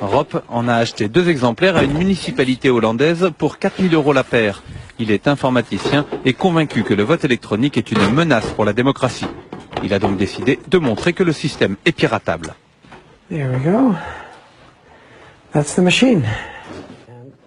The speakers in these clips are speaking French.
Rob en a acheté 2 exemplaires à une municipalité hollandaise pour 4 000 € la paire. Il est informaticien et convaincu que le vote électronique est une menace pour la démocratie. Il a donc décidé de montrer que le système est piratable. There we go. That's the machine.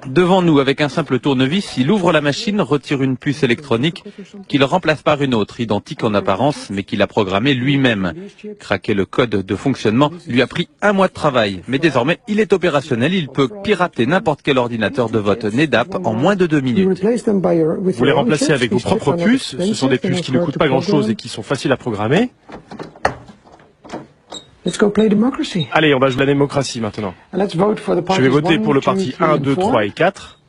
Devant nous, avec un simple tournevis, il ouvre la machine, retire une puce électronique qu'il remplace par une autre, identique en apparence, mais qu'il a programmée lui-même. Craquer le code de fonctionnement lui a pris 1 mois de travail, mais désormais il est opérationnel, il peut pirater n'importe quel ordinateur de vote NEDAP en moins de 2 minutes. Vous les remplacez avec vos propres puces, ce sont des puces qui ne coûtent pas grand-chose et qui sont faciles à programmer. Allez, on va jouer la démocratie maintenant. Je vais voter pour le parti 1, 2, 3 et 4.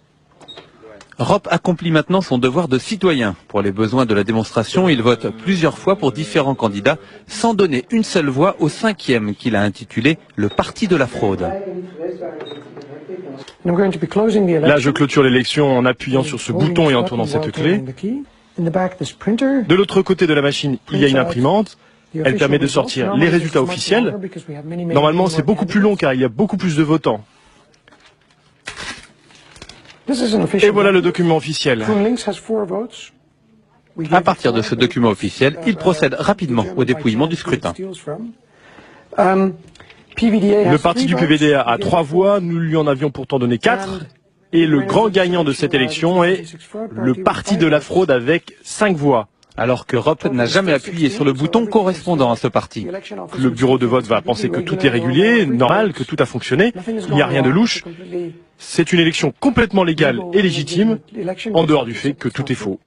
Rob accomplit maintenant son devoir de citoyen. Pour les besoins de la démonstration, il vote plusieurs fois pour différents candidats, sans donner une seule voix au 5e qu'il a intitulé « Le Parti de la fraude ». Là, je clôture l'élection en appuyant sur ce bouton et en tournant cette clé. De l'autre côté de la machine, il y a une imprimante. Elle permet de sortir les résultats officiels. Normalement, c'est beaucoup plus long car il y a beaucoup plus de votants. Et voilà le document officiel. À partir de ce document officiel, il procède rapidement au dépouillement du scrutin. Le parti du PVDA a 3 voix, nous lui en avions pourtant donné 4. Et le grand gagnant de cette élection est le Parti de la fraude avec 5 voix. Alors que Rob n'a jamais appuyé sur le bouton correspondant à ce parti. Le bureau de vote va penser que tout est régulier, normal, que tout a fonctionné, il n'y a rien de louche. C'est une élection complètement légale et légitime, en dehors du fait que tout est faux.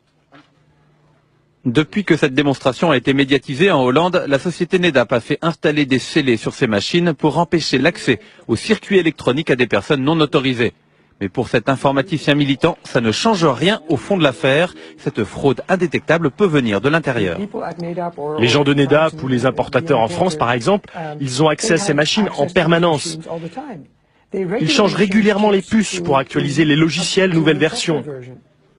Depuis que cette démonstration a été médiatisée en Hollande, la société NEDAP a fait installer des scellés sur ses machines pour empêcher l'accès aux circuits électroniques à des personnes non autorisées. Mais pour cet informaticien militant, ça ne change rien au fond de l'affaire. Cette fraude indétectable peut venir de l'intérieur. Les gens de NEDAP ou les importateurs en France, par exemple, ils ont accès à ces machines en permanence. Ils changent régulièrement les puces pour actualiser les logiciels nouvelle version.